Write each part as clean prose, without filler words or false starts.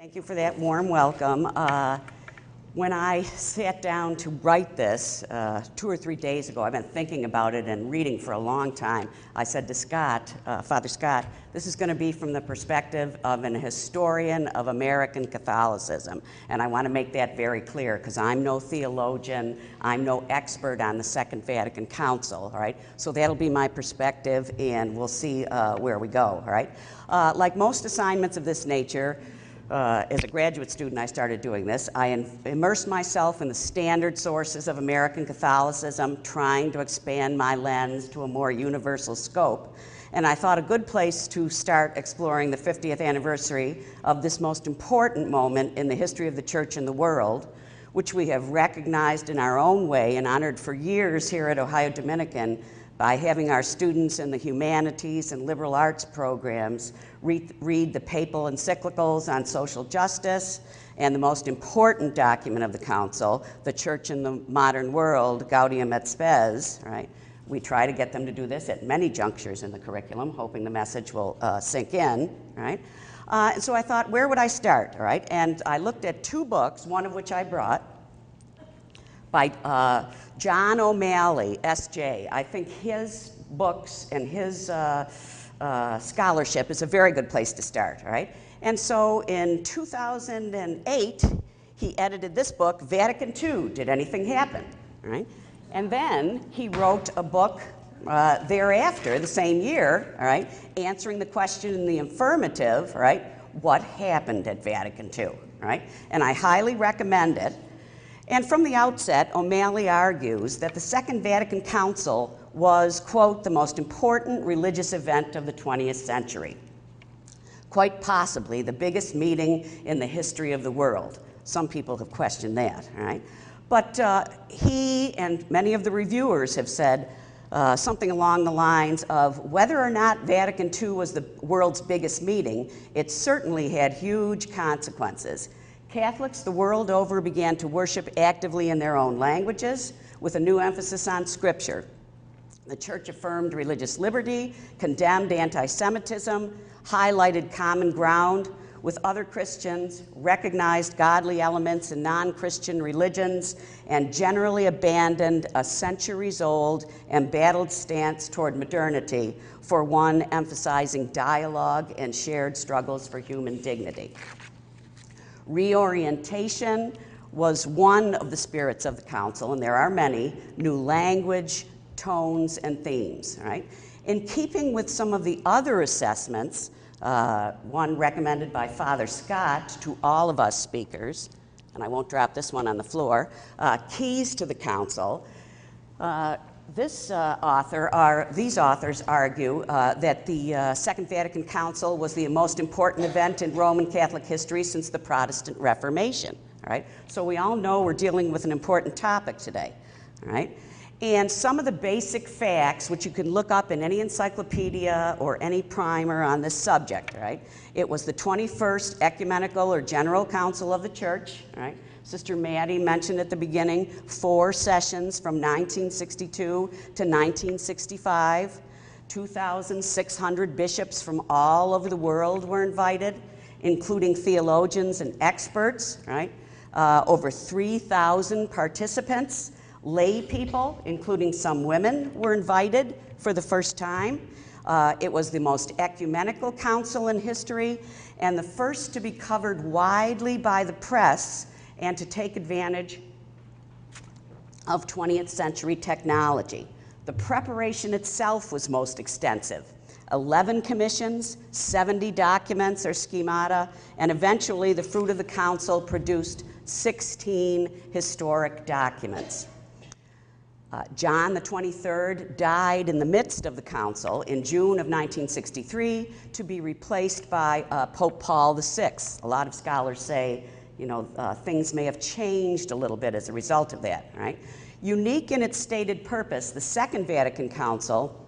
Thank you for that warm welcome. When I sat down to write this 2 or 3 days ago, I've been thinking about it and reading for a long time. I said to Scott, Father Scott, this is going to be from the perspective of an historian of American Catholicism. And I want to make that very clear because I'm no theologian, I'm no expert on the Second Vatican Council, all right? So that'll be my perspective and we'll see where we go, all right? Like most assignments of this nature, as a graduate student, I started doing this. I immersed myself in the standard sources of American Catholicism, trying to expand my lens to a more universal scope. And I thought a good place to start exploring the 50th anniversary of this most important moment in the history of the Church and the world, which we have recognized in our own way and honored for years here at Ohio Dominican by having our students in the humanities and liberal arts programs read the papal encyclicals on social justice and the most important document of the Council, The Church in the Modern World, Gaudium et Spes, right? We try to get them to do this at many junctures in the curriculum, hoping the message will sink in, right? And so I thought, where would I start, all right? And I looked at 2 books, one of which I brought, by John OMalley, S.J. I think his books and his scholarship is a very good place to start, all right? And so in 2008, he edited this book, Vatican II, Did Anything Happen, all right? And then he wrote a book thereafter, the same year, all right, answering the question in the affirmative, all right, what happened at Vatican II, all right? And I highly recommend it. And from the outset, OMalley argues that the Second Vatican Council was, quote, the most important religious event of the 20th century. Quite possibly the biggest meeting in the history of the world. Some people have questioned that, all right? But he and many of the reviewers have said something along the lines of whether or not Vatican II was the world's biggest meeting, it certainly had huge consequences. Catholics the world over began to worship actively in their own languages with a new emphasis on Scripture. The Church affirmed religious liberty, condemned anti-Semitism, highlighted common ground with other Christians, recognized godly elements in non-Christian religions, and generally abandoned a centuries-old embattled stance toward modernity for one emphasizing dialogue and shared struggles for human dignity. Reorientation was one of the spirits of the Council, and there are many, new language, tones, and themes, right? In keeping with some of the other assessments, one recommended by Father Scott to all of us speakers, and I won't drop this one on the floor, keys to the Council. These authors argue that the Second Vatican Council was the most important event in Roman Catholic history since the Protestant Reformation, all right? So we all know we're dealing with an important topic today, all right? And some of the basic facts, which you can look up in any encyclopedia or any primer on this subject, right? It was the 21st Ecumenical or General Council of the Church, right? Sister Maddie mentioned at the beginning 4 sessions from 1962 to 1965. 2,600 bishops from all over the world were invited, including theologians and experts, right? Over 3,000 participants. Lay people, including some women, were invited for the first time. It was the most ecumenical council in history and the first to be covered widely by the press and to take advantage of 20th century technology. The preparation itself was most extensive. 11 commissions, 70 documents or schemata, and eventually the fruit of the council produced 16 historic documents. John the 23rd died in the midst of the council in June of 1963 to be replaced by Pope Paul VI. A lot of scholars say, you know, things may have changed a little bit as a result of that, right? Unique in its stated purpose, the Second Vatican Council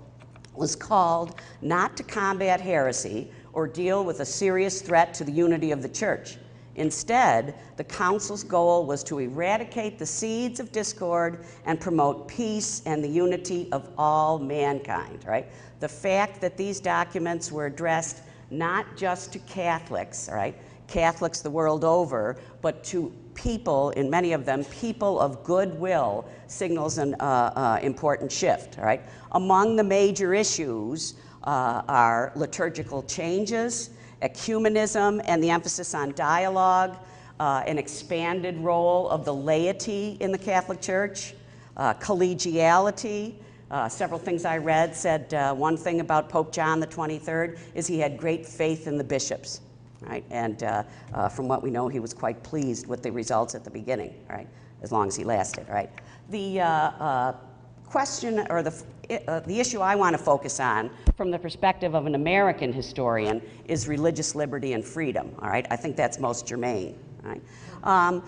was called not to combat heresy or deal with a serious threat to the unity of the Church. Instead, the Council's goal was to eradicate the seeds of discord and promote peace and the unity of all mankind, right? The fact that these documents were addressed not just to Catholics, right? Catholics the world over, but to people, in many of them, people of goodwill, signals an important shift, all right? Among the major issues are liturgical changes, ecumenism and the emphasis on dialogue, an expanded role of the laity in the Catholic Church, collegiality. Several things I read said one thing about Pope John the 23rd is he had great faith in the bishops, right? And from what we know, he was quite pleased with the results at the beginning, right? As long as he lasted, right? The question or the issue I want to focus on from the perspective of an American historian is religious liberty and freedom, all right? I think that's most germane, all right?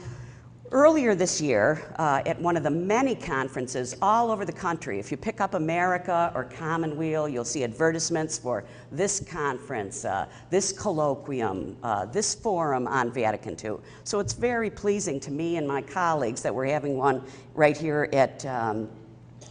Earlier this year, at one of the many conferences all over the country, if you pick up America or Commonweal, you'll see advertisements for this conference, this colloquium, this forum on Vatican II. So it's very pleasing to me and my colleagues that we're having one right here at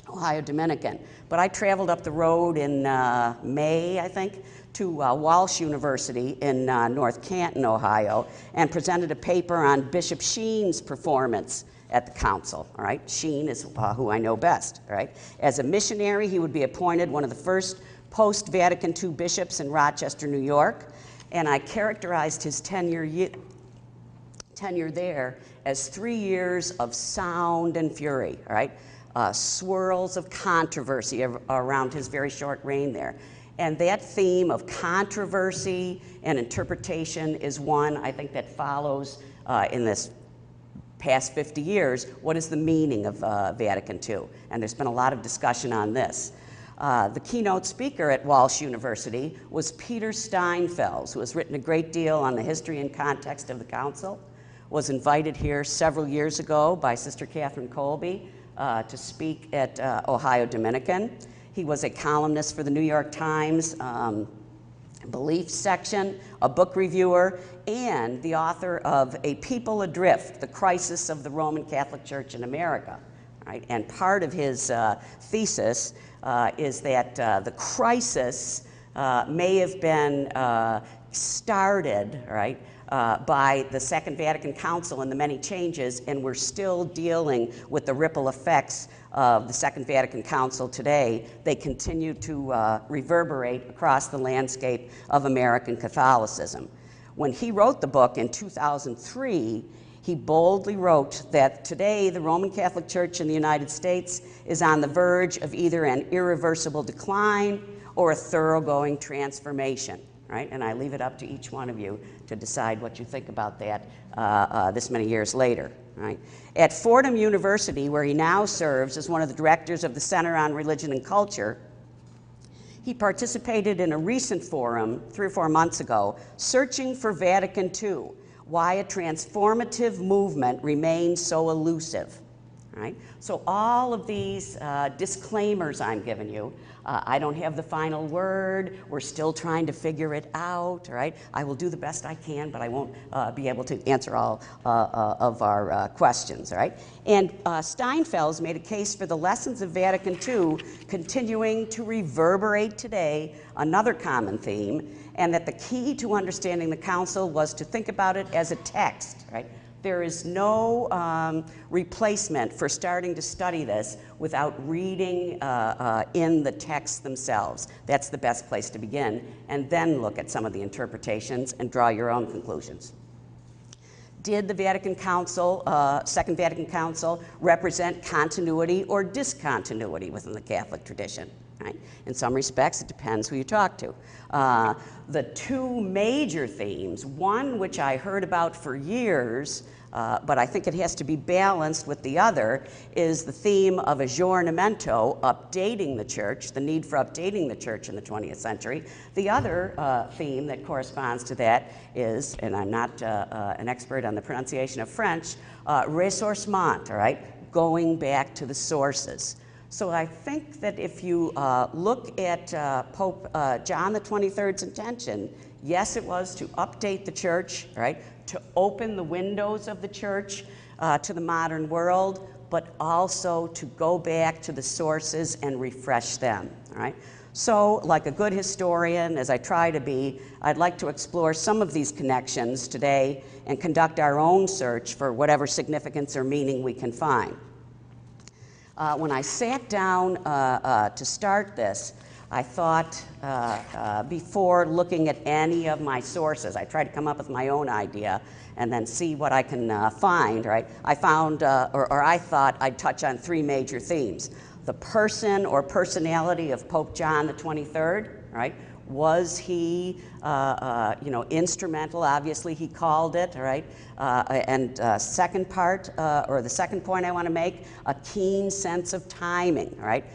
Ohio Dominican. But I traveled up the road in May, I think, to Walsh University in North Canton, Ohio, and presented a paper on Bishop Sheen's performance at the council, all right? Sheen is who I know best, all right? As a missionary, he would be appointed one of the first post-Vatican II bishops in Rochester, New York, and I characterized his tenure there as 3 years of sound and fury, all right? Swirls of controversy around his very short reign there. And that theme of controversy and interpretation is one I think that follows in this past 50 years. What is the meaning of Vatican II? And there's been a lot of discussion on this. The keynote speaker at Walsh University was Peter Steinfels, who has written a great deal on the history and context of the council, was invited here several years ago by Sister Catherine Colby to speak at Ohio Dominican. He was a columnist for the New York Times Belief section, a book reviewer, and the author of A People Adrift, The Crisis of the Roman Catholic Church in America. Right? And part of his thesis is that the crisis may have been started, right, by the Second Vatican Council and the many changes, and we're still dealing with the ripple effects of the Second Vatican Council today. They continue to reverberate across the landscape of American Catholicism. When he wrote the book in 2003, he boldly wrote that today the Roman Catholic Church in the United States is on the verge of either an irreversible decline or a thoroughgoing transformation. Right? And I leave it up to each one of you to decide what you think about that this many years later. Right? At Fordham University, where he now serves as one of the directors of the Center on Religion and Culture, he participated in a recent forum 3 or 4 months ago, Searching for Vatican II, Why a Transformative Movement Remains So Elusive. Right? So all of these disclaimers I'm giving you, I don't have the final word, we're still trying to figure it out, right? I will do the best I can, but I won't be able to answer all of our questions, right? And Steinfels made a case for the lessons of Vatican II continuing to reverberate today, another common theme, and that the key to understanding the Council was to think about it as a text, right? There is no replacement for starting to study this without reading in the texts themselves. That's the best place to begin, and then look at some of the interpretations and draw your own conclusions. Did the Vatican Council, Second Vatican Council, represent continuity or discontinuity within the Catholic tradition? Right? In some respects, it depends who you talk to. The two major themes, one which I heard about for years, but I think it has to be balanced with the other, is the theme of aggiornamento, updating the church, the need for updating the church in the 20th century. The other theme that corresponds to that is, and I'm not an expert on the pronunciation of French, ressourcement, all right? Going back to the sources. So I think that if you look at Pope John the 23rd's intention, yes, it was to update the church, right? To open the windows of the church to the modern world, but also to go back to the sources and refresh them, all right? So, like a good historian, as I try to be, I'd like to explore some of these connections today and conduct our own search for whatever significance or meaning we can find. When I sat down to start this, I thought before looking at any of my sources, I tried to come up with my own idea and then see what I can find, right? I found, or I thought I'd touch on three major themes. The person or personality of Pope John the 23rd, right? Was he, instrumental? Obviously, he called it, right? And second part, or the second point I want to make, a keen sense of timing, right?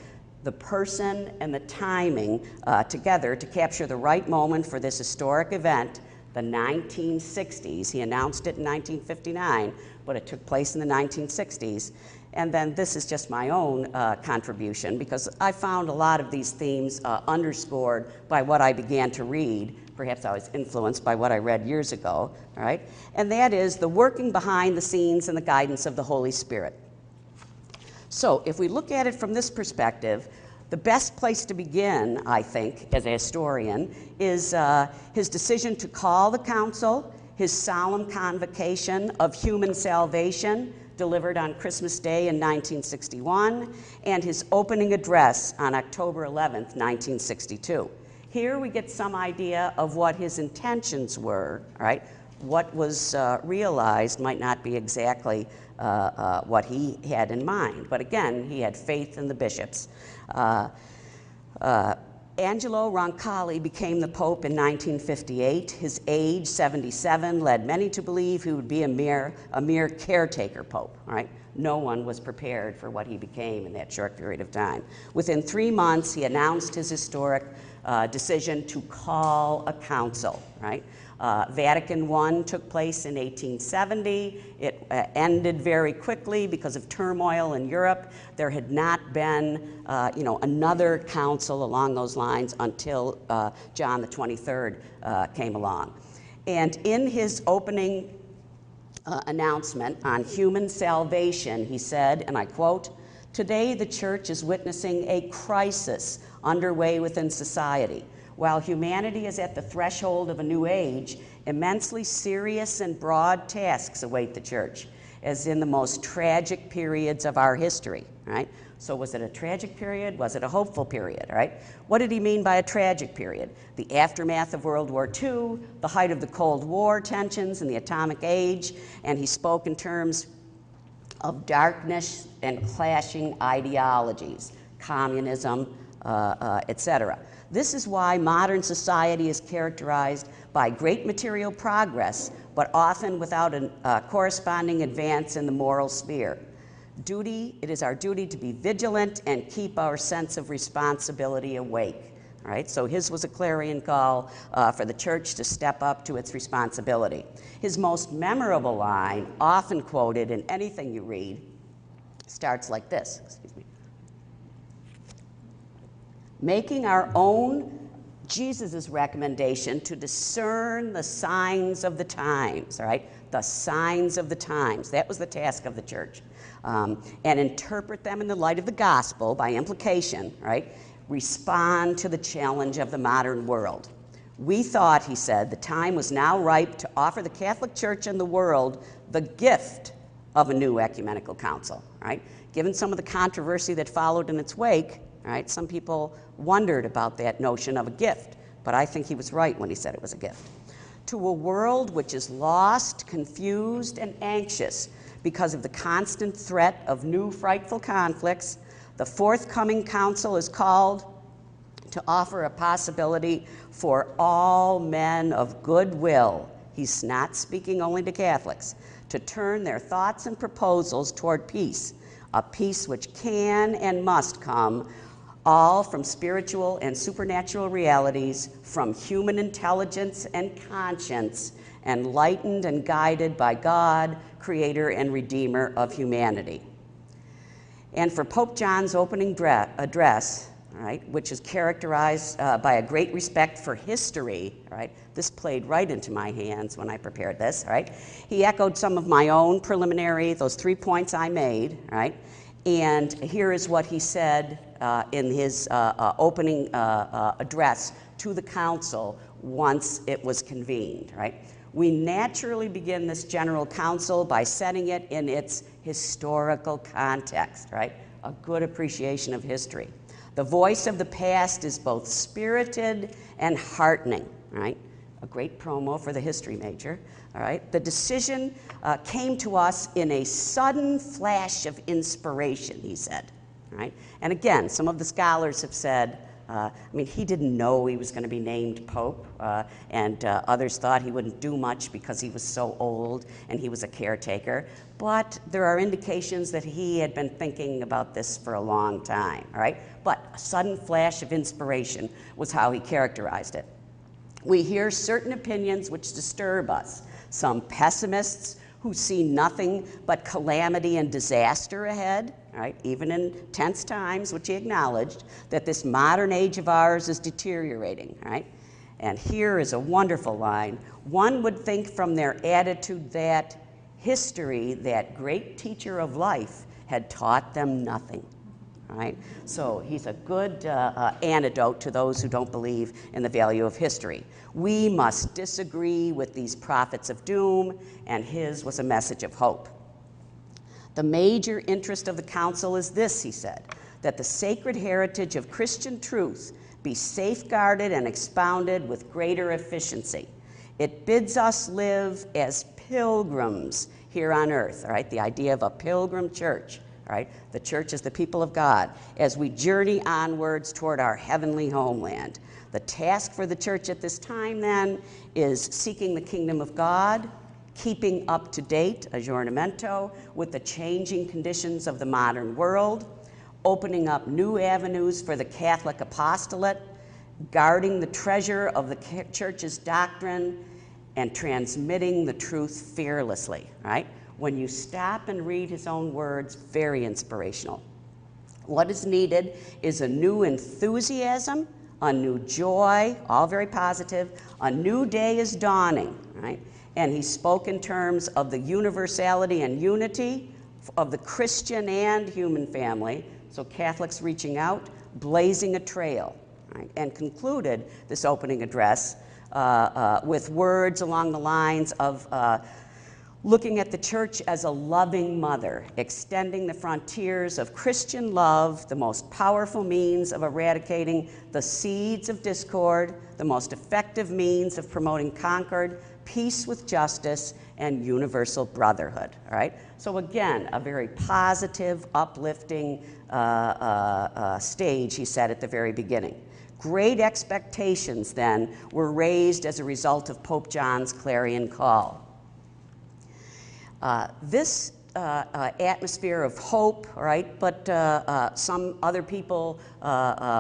The person and the timing together to capture the right moment for this historic event, the 1960s. He announced it in 1959, but it took place in the 1960s. And then this is just my own contribution, because I found a lot of these themes underscored by what I began to read. Perhaps I was influenced by what I read years ago, all right? And that is the working behind the scenes and the guidance of the Holy Spirit. So if we look at it from this perspective, the best place to begin, I think, as a historian, is his decision to call the council, his solemn convocation of human salvation, delivered on Christmas Day in 1961, and his opening address on October 11th, 1962. Here we get some idea of what his intentions were, right? What was realized might not be exactly what he had in mind, but again, he had faith in the bishops. Angelo Roncalli became the Pope in 1958. His age, 77, led many to believe he would be a mere caretaker Pope, right? No one was prepared for what he became in that short period of time. Within 3 months, he announced his historic decision to call a council, right? Vatican I took place in 1870. It ended very quickly because of turmoil in Europe. There had not been, another council along those lines until John the 23rd came along. And in his opening announcement on human salvation, he said, and I quote, "Today the Church is witnessing a crisis underway within society. While humanity is at the threshold of a new age, immensely serious and broad tasks await the Church, as in the most tragic periods of our history," right? So was it a tragic period? Was it a hopeful period, right? What did he mean by a tragic period? The aftermath of World War II, the height of the Cold War tensions and the atomic age, and he spoke in terms of darkness and clashing ideologies, communism, etc. This is why modern society is characterized by great material progress, but often without a corresponding advance in the moral sphere. It is our duty to be vigilant and keep our sense of responsibility awake. All right, so his was a clarion call for the Church to step up to its responsibility. His most memorable line, often quoted in anything you read, starts like this, excuse me. Making our own Jesus' recommendation to discern the signs of the times, all right? The signs of the times. That was the task of the Church. And interpret them in the light of the gospel, by implication, right? Respond to the challenge of the modern world. We thought, he said, the time was now ripe to offer the Catholic Church and the world the gift of a new ecumenical council, right? Given some of the controversy that followed in its wake, right, some people wondered about that notion of a gift, but I think he was right when he said it was a gift. To a world which is lost, confused, and anxious because of the constant threat of new frightful conflicts, the forthcoming council is called to offer a possibility for all men of goodwill, he's not speaking only to Catholics, to turn their thoughts and proposals toward peace, a peace which can and must come all from spiritual and supernatural realities, from human intelligence and conscience, enlightened and guided by God, Creator and Redeemer of humanity. And for Pope John's opening address, right, which is characterized by a great respect for history, right, this played right into my hands when I prepared this, right? He echoed some of my own preliminary, those 3 points I made, right? And here is what he said in his opening address to the council once it was convened, right? We naturally begin this general council by setting it in its historical context, right? A good appreciation of history. The voice of the past is both spirited and heartening, right? A great promo for the history major, all right? The decision came to us in a sudden flash of inspiration, he said, right? And again, some of the scholars have said, I mean, he didn't know he was going to be named Pope, and others thought he wouldn't do much because he was so old and he was a caretaker. But there are indications that he had been thinking about this for a long time, all right? But a sudden flash of inspiration was how he characterized it. We hear certain opinions which disturb us. Some pessimists who see nothing but calamity and disaster ahead, right? Even in tense times, which he acknowledged, that this modern age of ours is deteriorating, right? And here is a wonderful line. One would think from their attitude that history, that great teacher of life, had taught them nothing. Right? So he's a good antidote to those who don't believe in the value of history. We must disagree with these prophets of doom, and his was a message of hope. The major interest of the council is this, he said, that the sacred heritage of Christian truth be safeguarded and expounded with greater efficiency. It bids us live as pilgrims here on earth, all right? The idea of a pilgrim church. Right? The church is the people of God as we journey onwards toward our heavenly homeland. The task for the church at this time, then, is seeking the kingdom of God, keeping up to date, aggiornamento, with the changing conditions of the modern world, opening up new avenues for the Catholic apostolate, guarding the treasure of the church's doctrine, and transmitting the truth fearlessly, right? When you stop and read his own words, very inspirational. What is needed is a new enthusiasm, a new joy, all very positive. A new day is dawning, right? And he spoke in terms of the universality and unity of the Christian and human family, so Catholics reaching out, blazing a trail, right? And concluded this opening address with words along the lines of looking at the church as a loving mother, extending the frontiers of Christian love, the most powerful means of eradicating the seeds of discord, the most effective means of promoting concord, peace with justice, and universal brotherhood, all right? So again, a very positive, uplifting stage, he said at the very beginning. Great expectations, then, were raised as a result of Pope John's clarion call. This atmosphere of hope, right, but some other people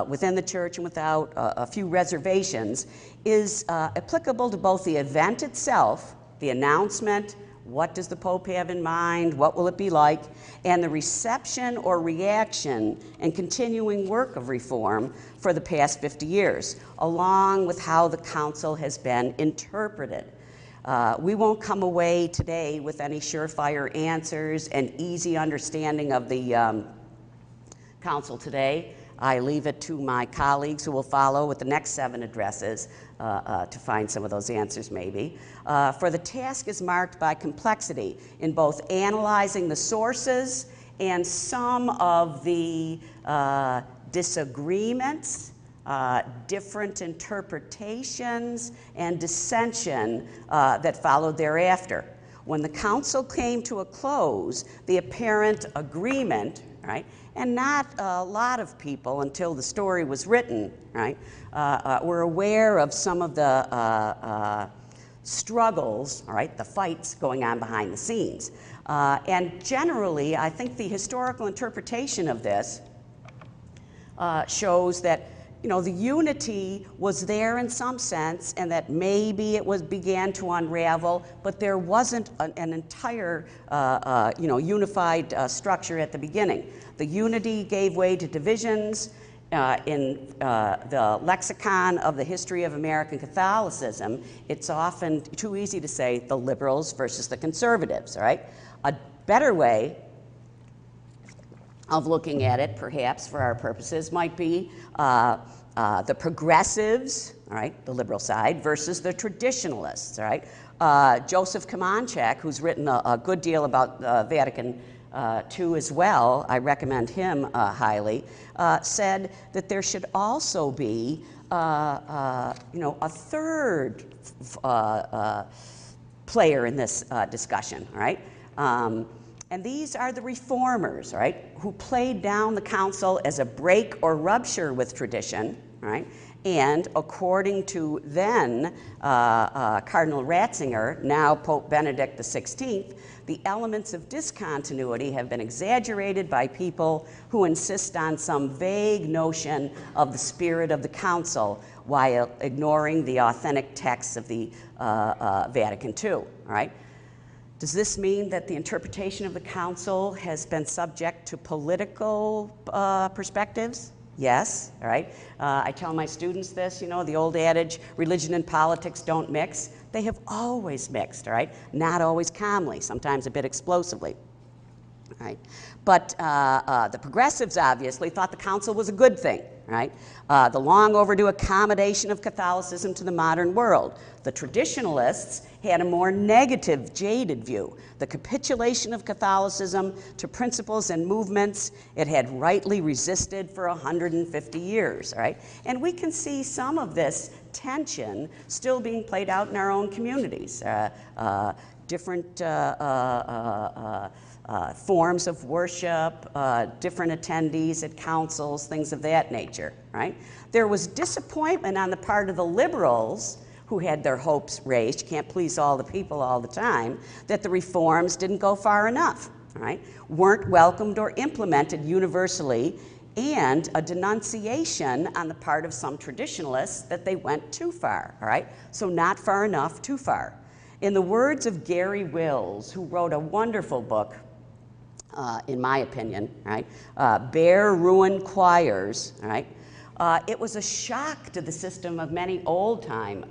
within the church and without a few reservations, is applicable to both the event itself, the announcement, what does the Pope have in mind, what will it be like, and the reception or reaction and continuing work of reform for the past 50 years, along with how the council has been interpreted. We won't come away today with any surefire answers and easy understanding of the council today. I leave it to my colleagues who will follow with the next 7 addresses to find some of those answers maybe. For the task is marked by complexity in both analyzing the sources and some of the disagreements, different interpretations, and dissension that followed thereafter. When the council came to a close, the apparent agreement, right, and not a lot of people until the story was written, right, were aware of some of the struggles, all right, the fights going on behind the scenes. And generally, I think the historical interpretation of this shows that, you know, the unity was there in some sense, and that maybe it began to unravel, but there wasn't an entire, unified structure at the beginning. The unity gave way to divisions. In the lexicon of the history of American Catholicism, it's often too easy to say the liberals versus the conservatives, all right? A better way of looking at it, perhaps for our purposes, might be the progressives, all right, the liberal side, versus the traditionalists, all right. Joseph Kamanchak, who's written a good deal about Vatican II as well, I recommend him highly, said that there should also be, a third player in this discussion, all right? And these are the reformers, right, who played down the council as a break or rupture with tradition, right? And according to then Cardinal Ratzinger, now Pope Benedict XVI, the elements of discontinuity have been exaggerated by people who insist on some vague notion of the spirit of the council while ignoring the authentic texts of the Vatican II, all right? Does this mean that the interpretation of the council has been subject to political perspectives? Yes, all right. I tell my students this, the old adage, religion and politics don't mix. They have always mixed, all right? Not always calmly, sometimes a bit explosively, all right? But the progressives obviously thought the council was a good thing, right? The long overdue accommodation of Catholicism to the modern world. The traditionalists had a more negative, jaded view. The capitulation of Catholicism to principles and movements it had rightly resisted for 150 years, right? And we can see some of this tension still being played out in our own communities. Different forms of worship, different attendees at councils, things of that nature, right? There was disappointment on the part of the liberals who had their hopes raised, can't please all the people all the time, that the reforms didn't go far enough, right? Weren't welcomed or implemented universally, and a denunciation on the part of some traditionalists that they went too far, all right? So not far enough, too far. In the words of Gary Wills, who wrote a wonderful book, in my opinion, right? Bare Ruined Choirs, right? It was a shock to the system of many old-time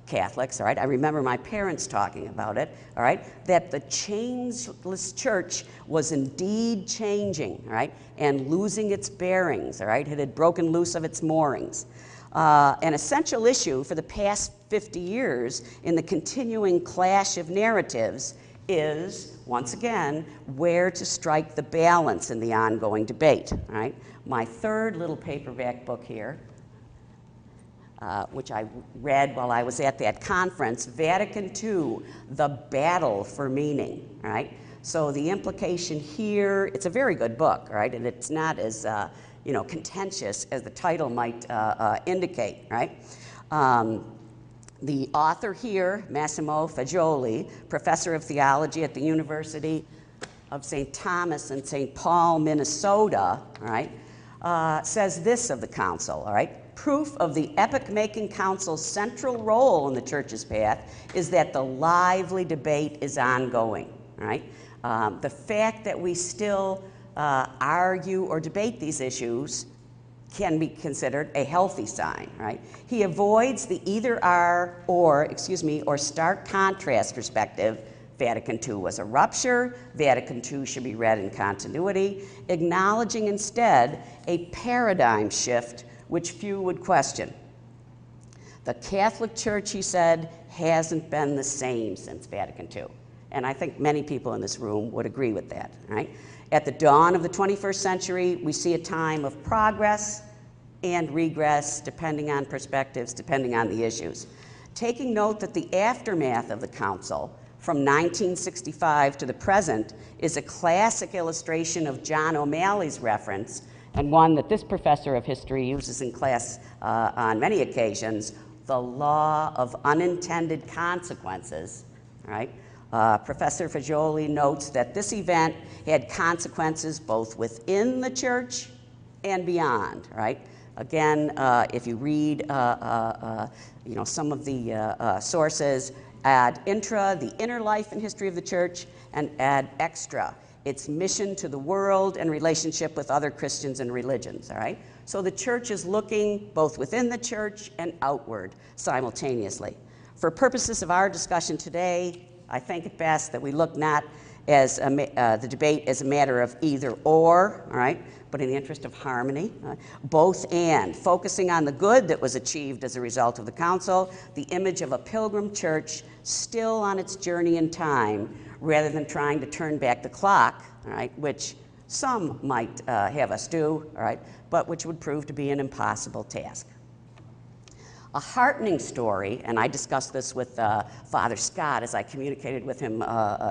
Catholics, all right? I remember my parents talking about it, all right? That the changeless church was indeed changing, all right? And losing its bearings, all right? It had broken loose of its moorings. An essential issue for the past 50 years in the continuing clash of narratives is, once again, where to strike the balance in the ongoing debate, right? My third little paperback book here, which I read while I was at that conference, Vatican II, The Battle for Meaning, right? So the implication here, it's a very good book, right? And it's not as, contentious as the title might indicate, right? The author here, Massimo Fagioli, professor of theology at the University of St. Thomas in St. Paul, Minnesota, all right, says this of the council, all right? Proof of the epoch-making council's central role in the church's path is that the lively debate is ongoing, all right? The fact that we still argue or debate these issues can be considered a healthy sign, right? He avoids the either or stark contrast perspective. Vatican II was a rupture, Vatican II should be read in continuity, acknowledging instead a paradigm shift which few would question. The Catholic Church, he said, hasn't been the same since Vatican II. And I think many people in this room would agree with that, right? At the dawn of the 21st century, we see a time of progress and regress, depending on perspectives, depending on the issues. Taking note that the aftermath of the council from 1965 to the present is a classic illustration of John OMalley's reference, and one that this professor of history uses in class on many occasions, the law of unintended consequences, right? Professor Fagioli notes that this event had consequences both within the church and beyond, right? Again, if you read some of the sources, ad intra, the inner life and history of the church, and ad extra, its mission to the world and relationship with other Christians and religions, all right? So the church is looking both within the church and outward simultaneously. For purposes of our discussion today, I think it best that we look not as the debate as a matter of either or, all right, but in the interest of harmony, both and, focusing on the good that was achieved as a result of the council, the image of a pilgrim church still on its journey in time, rather than trying to turn back the clock, all right, which some might have us do, all right, but which would prove to be an impossible task. A heartening story, and I discussed this with Father Scott as I communicated with him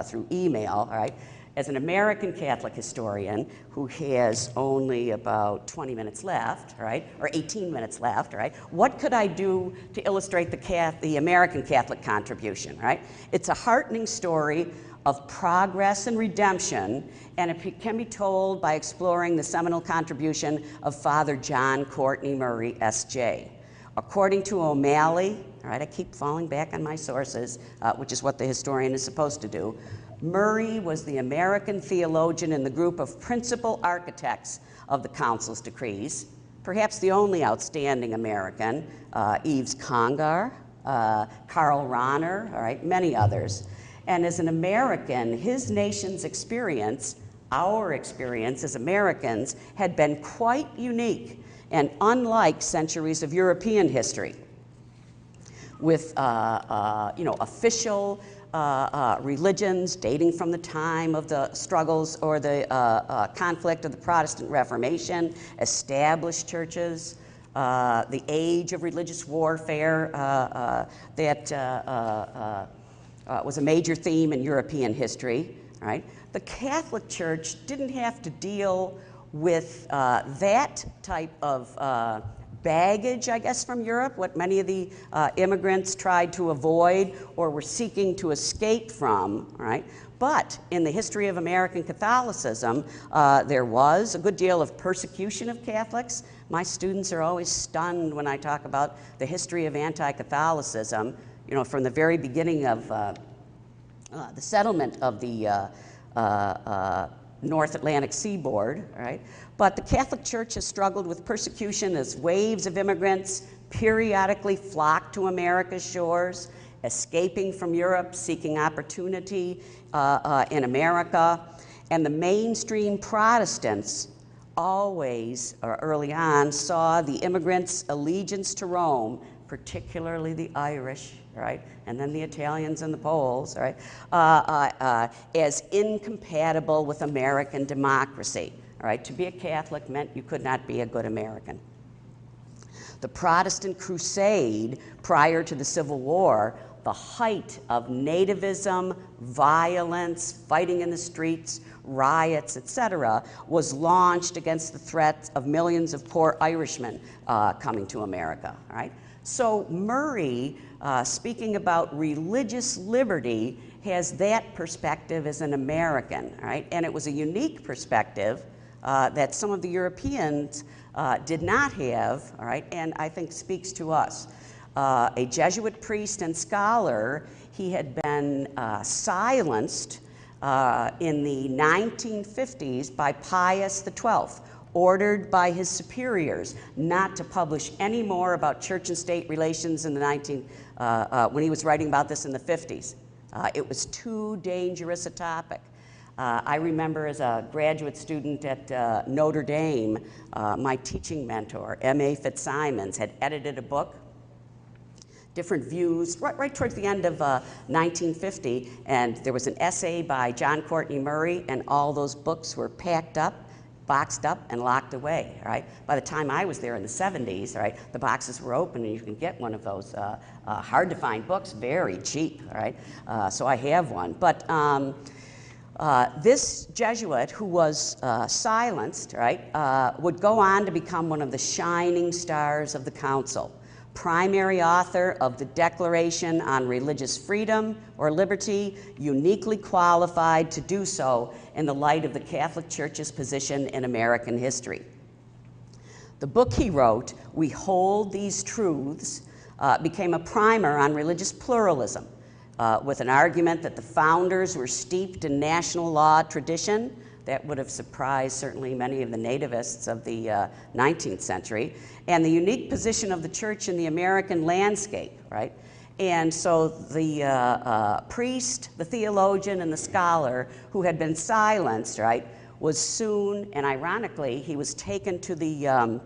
through email, all right, as an American Catholic historian who has only about 20 minutes left, all right, or 18 minutes left, all right, what could I do to illustrate the American Catholic contribution, right? It's a heartening story of progress and redemption, and it can be told by exploring the seminal contribution of Father John Courtney Murray, S.J. According to OMalley, all right, I keep falling back on my sources, which is what the historian is supposed to do, Murray was the American theologian in the group of principal architects of the council's decrees, perhaps the only outstanding American, Yves Congar, Carl Rahner, all right, many others. And as an American, his nation's experience, our experience as Americans, had been quite unique and unlike centuries of European history, with official religions dating from the time of the struggles or the conflict of the Protestant Reformation, established churches, the age of religious warfare that was a major theme in European history, right? The Catholic Church didn't have to deal with that type of baggage, I guess, from Europe, what many of the immigrants tried to avoid or were seeking to escape from, right? But in the history of American Catholicism, there was a good deal of persecution of Catholics. My students are always stunned when I talk about the history of anti-Catholicism, you know, from the very beginning of the settlement of the North Atlantic seaboard, right? But the Catholic Church has struggled with persecution as waves of immigrants periodically flocked to America's shores, escaping from Europe, seeking opportunity in America. And the mainstream Protestants always, or early on, saw the immigrants' allegiance to Rome, particularly the Irish, right, and then the Italians and the Poles, right, as incompatible with American democracy. All right, to be a Catholic meant you could not be a good American. The Protestant crusade prior to the Civil War, the height of nativism, violence, fighting in the streets, riots, etc., was launched against the threat of millions of poor Irishmen coming to America. All right? So Murray, speaking about religious liberty, has that perspective as an American, all right? And it was a unique perspective that some of the Europeans did not have, all right, and I think speaks to us. A Jesuit priest and scholar, he had been silenced in the 1950s by Pius XII, ordered by his superiors not to publish any more about church and state relations in the when he was writing about this in the 50s. It was too dangerous a topic. I remember as a graduate student at Notre Dame, my teaching mentor, M.A. Fitzsimons, had edited a book, different views, right towards the end of 1950, and there was an essay by John Courtney Murray, and all those books were packed up, boxed up, and locked away, all right? By the time I was there in the 70s, all right, the boxes were open and you can get one of those hard-to-find books very cheap, all right? So I have one. But this Jesuit who was silenced, right, would go on to become one of the shining stars of the council. Primary author of the Declaration on Religious Freedom or Liberty, uniquely qualified to do so in the light of the Catholic Church's position in American history. The book he wrote, We Hold These Truths, became a primer on religious pluralism, with an argument that the founders were steeped in national law tradition. That would have surprised certainly many of the nativists of the 19th century, and the unique position of the church in the American landscape, right? And so the priest, the theologian, and the scholar who had been silenced, right, was soon, and ironically, he was taken to the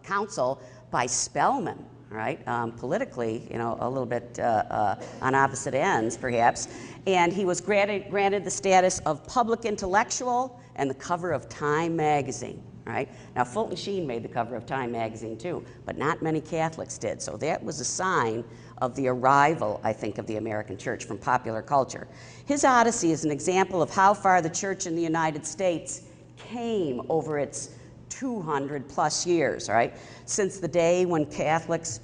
council by Spellman, right? Politically, you know, a little bit on opposite ends, perhaps. And he was granted the status of public intellectual and the cover of Time magazine, right? Now, Fulton Sheen made the cover of Time magazine too, but not many Catholics did. So that was a sign of the arrival, I think, of the American church from popular culture. His Odyssey is an example of how far the church in the United States came over its 200 plus years, right? Since the day when Catholics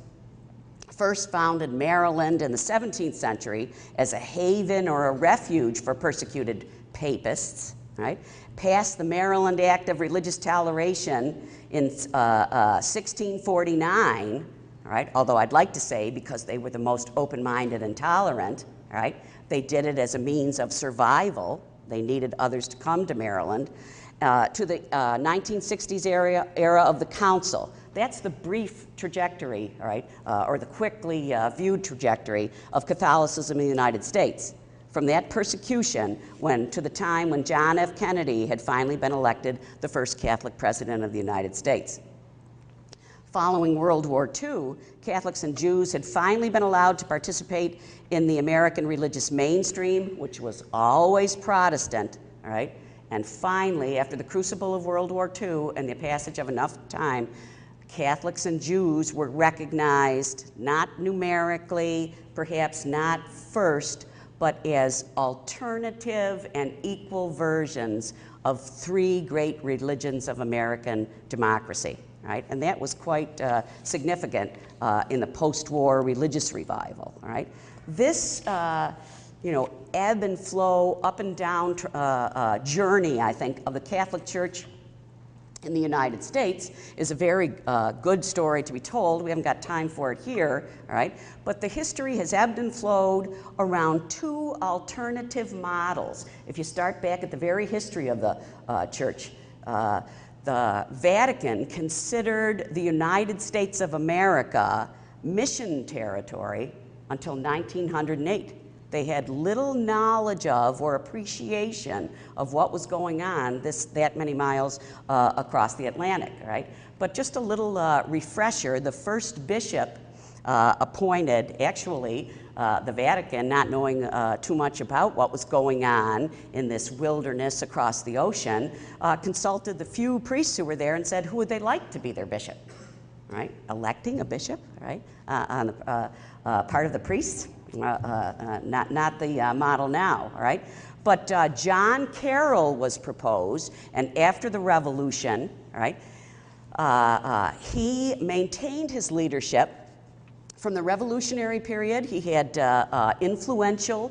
first founded Maryland in the 17th century as a haven or a refuge for persecuted papists, right? Passed the Maryland Act of Religious Toleration in 1649, right? Although I'd like to say because they were the most open-minded and tolerant, right? They did it as a means of survival. They needed others to come to Maryland. To the 1960s era of the council. That's the brief trajectory, right, or the quickly viewed trajectory of Catholicism in the United States. From that persecution to the time when John F. Kennedy had finally been elected the first Catholic president of the United States. Following World War II, Catholics and Jews had finally been allowed to participate in the American religious mainstream, which was always Protestant, all right? And finally, after the crucible of World War II and the passage of enough time, Catholics and Jews were recognized not numerically, perhaps not first, but as alternative and equal versions of three great religions of American democracy, right? And that was quite significant in the post-war religious revival, all right? This you know, ebb and flow, up and down journey, I think, of the Catholic Church in the United States is a very good story to be told. We haven't got time for it here, all right? But the history has ebbed and flowed around two alternative models. If you start back at the very history of the church, the Vatican considered the United States of America mission territory until 1908. They had little knowledge of or appreciation of what was going on that many miles across the Atlantic, right? But just a little refresher, the first bishop appointed, actually, the Vatican, not knowing too much about what was going on in this wilderness across the ocean, consulted the few priests who were there and said, who would they like to be their bishop, right? Electing a bishop, right, on the part of the priests. Not the model now, all right? But John Carroll was proposed, and after the Revolution, all right, he maintained his leadership. From the Revolutionary period, he had influential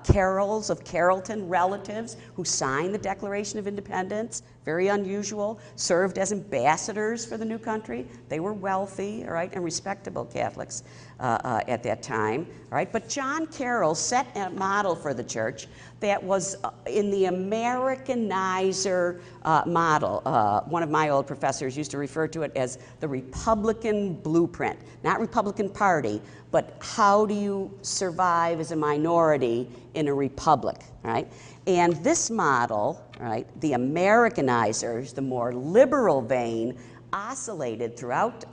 Carrolls of Carrollton relatives who signed the Declaration of Independence, very unusual, served as ambassadors for the new country. They were wealthy, all right, and respectable Catholics at that time, all right? But John Carroll set a model for the church that was in the Americanizer model. One of my old professors used to refer to it as the Republican blueprint. Not Republican Party, but how do you survive as a minority in a republic, right? And this model, right, the Americanizers, the more liberal vein, oscillated throughout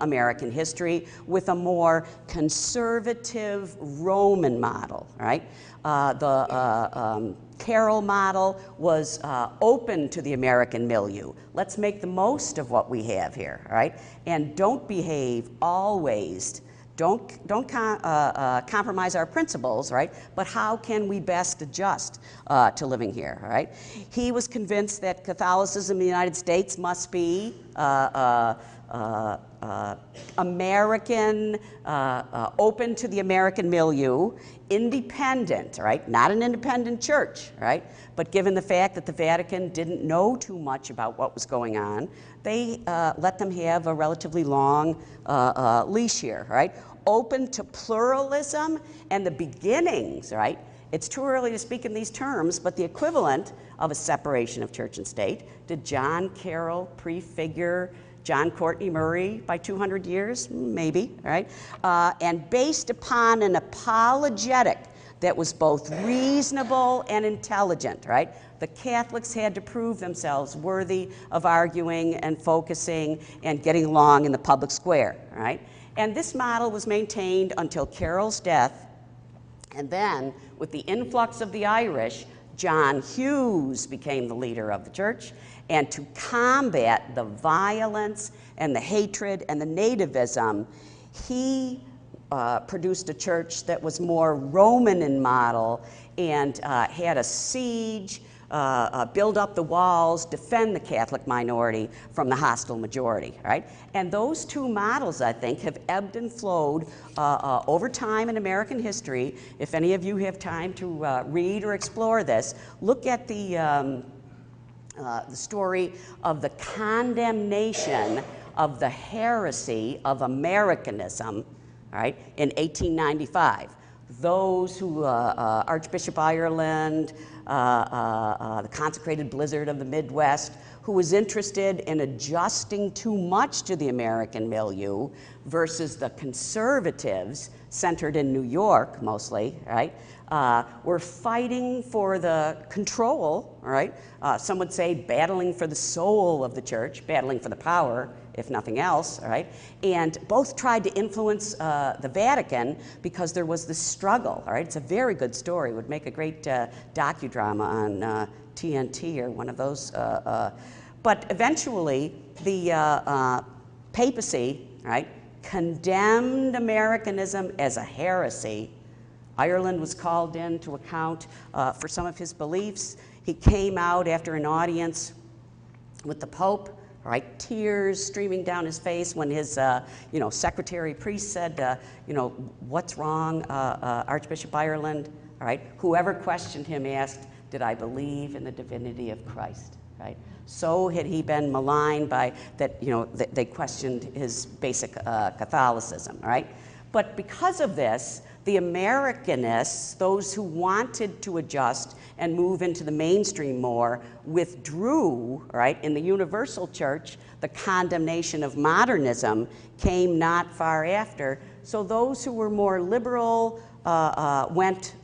American history with a more conservative Roman model, right? The Carroll model was open to the American milieu. Let's make the most of what we have here, right? And don't behave always. Don't compromise our principles, right? But how can we best adjust to living here, right? He was convinced that Catholicism in the United States must be American, open to the American milieu, independent, right? Not an independent church, right? But given the fact that the Vatican didn't know too much about what was going on, they let them have a relatively long leash here, right? Open to pluralism and the beginnings, right? It's too early to speak in these terms, but the equivalent of a separation of church and state. Did John Carroll prefigure John Courtney Murray by 200 years, maybe, right? And based upon an apologetic that was both reasonable and intelligent, right? The Catholics had to prove themselves worthy of arguing and focusing and getting along in the public square, right? And this model was maintained until Carroll's death, and then with the influx of the Irish, John Hughes became the leader of the church, and to combat the violence and the hatred and the nativism, he produced a church that was more Roman in model and had a siege, build up the walls, defend the Catholic minority from the hostile majority, right? And those two models, I think, have ebbed and flowed over time in American history. If any of you have time to read or explore this, look at the story of the condemnation of the heresy of Americanism, all right, in 1895. Those who, Archbishop Ireland, the consecrated blizzard of the Midwest, who was interested in adjusting too much to the American milieu versus the conservatives, centered in New York mostly, right, were fighting for the control, right? Some would say battling for the soul of the church, battling for the power, if nothing else, all right? And both tried to influence the Vatican because there was this struggle, all right? It's a very good story. It would make a great docudrama on TNT or one of those. But eventually, the papacy, right, condemned Americanism as a heresy. Ireland was called in to account for some of his beliefs. He came out after an audience with the Pope, right, tears streaming down his face when his, secretary priest said, what's wrong, Archbishop Ireland, all right? Whoever questioned him asked, did I believe in the divinity of Christ, right? So had he been maligned by that, they questioned his basic Catholicism, all right? But because of this, the Americanists, those who wanted to adjust and move into the mainstream more, withdrew, right? In the universal church, the condemnation of modernism came not far after. So those who were more liberal went,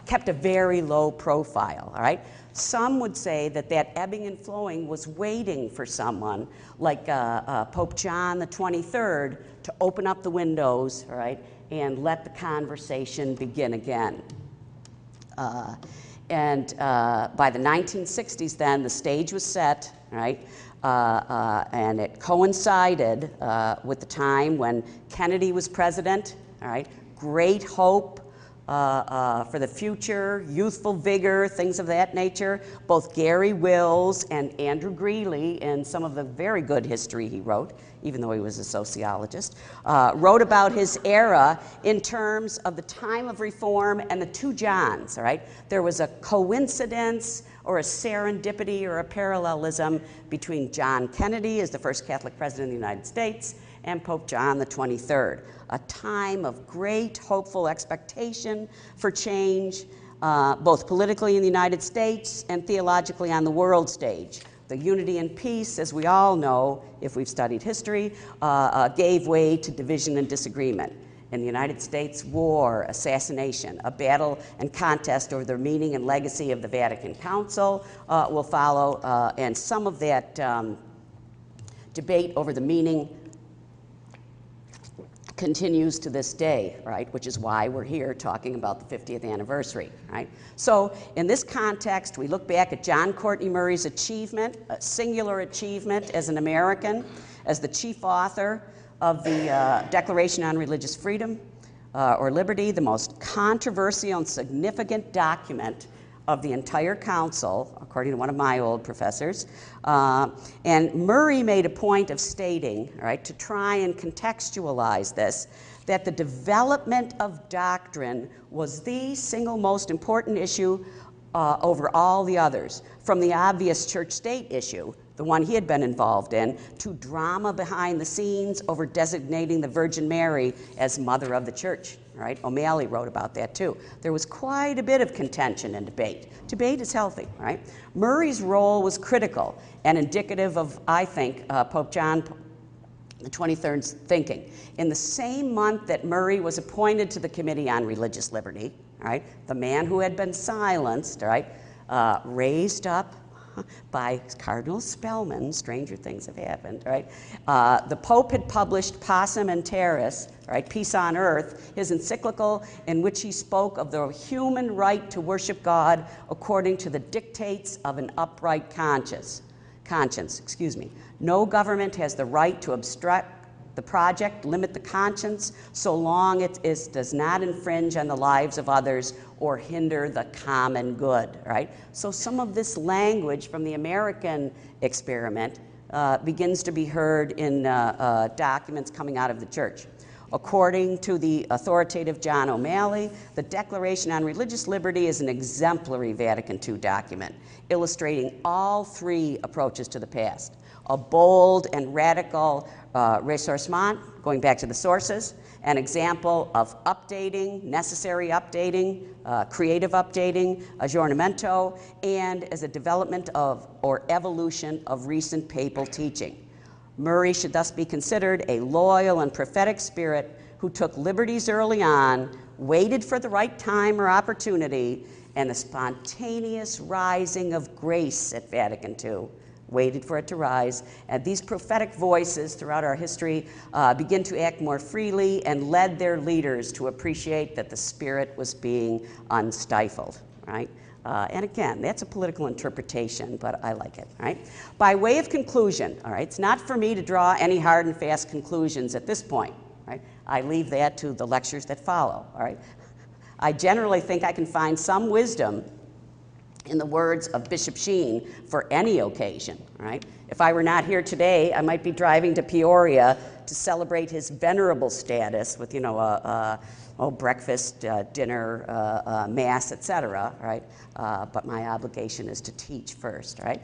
kept a very low profile, all right? Some would say that that ebbing and flowing was waiting for someone like Pope John the 23rd to open up the windows, all right, and let the conversation begin again. By the 1960s then, the stage was set, right, and it coincided with the time when Kennedy was president, all right, great hope for the future, youthful vigor, things of that nature. Both Gary Wills and Andrew Greeley, in some of the very good history he wrote, even though he was a sociologist, wrote about his era in terms of the time of reform and the two Johns, all right? There was a coincidence or a serendipity or a parallelism between John Kennedy as the first Catholic president of the United States and Pope John the 23rd, a time of great hopeful expectation for change, both politically in the United States and theologically on the world stage. The unity and peace, as we all know, if we've studied history, gave way to division and disagreement. In the United States, war, assassination, a battle and contest over the meaning and legacy of the Vatican Council will follow, and some of that debate over the meaning continues to this day, right, which is why we're here talking about the 50th anniversary, right? So in this context, we look back at John Courtney Murray's achievement, a singular achievement as an American, as the chief author of the Declaration on Religious Freedom or Liberty, the most controversial and significant document of the entire council, according to one of my old professors. And Murray made a point of stating, right, to try and contextualize this, that the development of doctrine was the single most important issue over all the others, from the obvious church-state issue, the one he had been involved in, to drama behind the scenes over designating the Virgin Mary as Mother of the Church. right? OMalley wrote about that too. There was quite a bit of contention and debate. Debate is healthy, right? Murray's role was critical and indicative of, I think, Pope John the 23rd's thinking. In the same month that Murray was appointed to the Committee on Religious Liberty, right, the man who had been silenced, right, raised up by Cardinal Spellman, stranger things have happened, right? The Pope had published Pacem in Terris, right, Peace on Earth, his encyclical in which he spoke of the human right to worship God according to the dictates of an upright conscience. No government has the right to obstruct the project, limit the conscience, so long it does not infringe on the lives of others or hinder the common good, right? So some of this language from the American experiment begins to be heard in documents coming out of the church. According to the authoritative John OMalley, the Declaration on Religious Liberty is an exemplary Vatican II document, illustrating all three approaches to the past. A bold and radical ressourcement, going back to the sources, an example of updating, necessary updating, creative updating, aggiornamento, and as a development of or evolution of recent papal teaching. Murray should thus be considered a loyal and prophetic spirit who took liberties early on, waited for the right time or opportunity, and the spontaneous rising of grace at Vatican II. Waited for it to rise. And these prophetic voices throughout our history begin to act more freely and led their leaders to appreciate that the Spirit was being unstifled, right? And again, that's a political interpretation, but I like it, right? By way of conclusion, all right, it's not for me to draw any hard and fast conclusions at this point, right? I leave that to the lectures that follow, all right? I generally think I can find some wisdom in the words of Bishop Sheen for any occasion, right? If I were not here today, I might be driving to Peoria to celebrate his venerable status with, you know, breakfast, dinner, mass, etc., right? But my obligation is to teach first, right?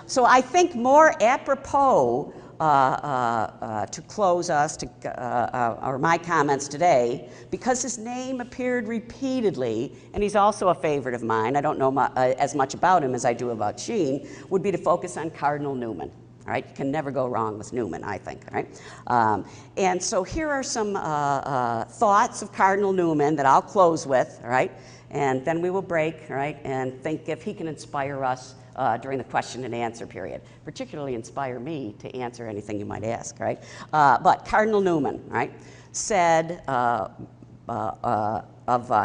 So I think more apropos to close us, or my comments today, because his name appeared repeatedly, and he's also a favorite of mine, I don't know as much about him as I do about Sheen, would be to focus on Cardinal Newman. All right, you can never go wrong with Newman, I think. Right, and so here are some thoughts of Cardinal Newman that I'll close with. All right, and then we will break. All right, and think if he can inspire us during the question and answer period, particularly inspire me to answer anything you might ask. Right, but Cardinal Newman, right, said of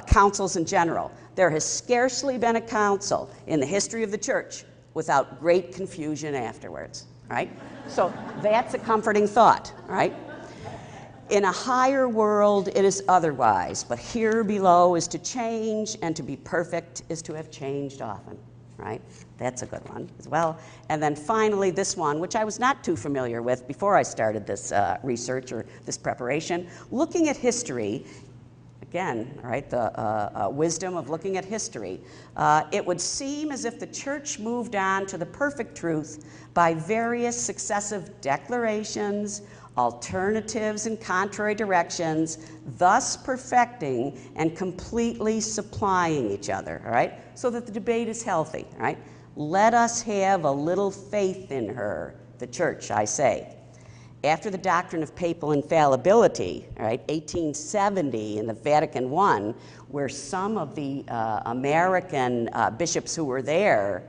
councils in general, there has scarcely been a council in the history of the church without great confusion afterwards. Right? So that's a comforting thought, right? In a higher world, it is otherwise, but here below is to change, and to be perfect is to have changed often, right? That's a good one as well. And then finally, this one, which I was not too familiar with before I started this research or this preparation, looking at history. Again, all right, the wisdom of looking at history. It would seem as if the church moved on to the perfect truth by various successive declarations, alternatives, and contrary directions, thus perfecting and completely supplying each other, all right, so that the debate is healthy, all right? Let us have a little faith in her, the church, I say. After the doctrine of papal infallibility, all right, 1870 in the Vatican I, where some of the American bishops who were there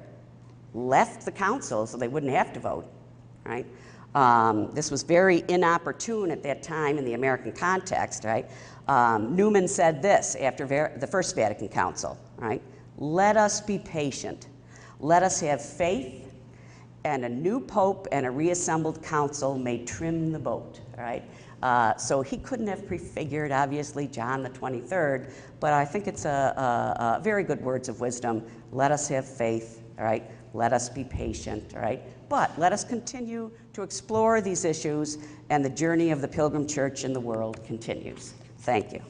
left the council so they wouldn't have to vote, right? This was very inopportune at that time in the American context, right? Newman said this after the First Vatican Council, right? Let us be patient. Let us have faith, and a new pope and a reassembled council may trim the boat, all right? So he couldn't have prefigured, obviously, John the 23rd, but I think it's a very good words of wisdom. Let us have faith, all right? Let us be patient, all right? But let us continue to explore these issues, and the journey of the Pilgrim Church in the world continues. Thank you.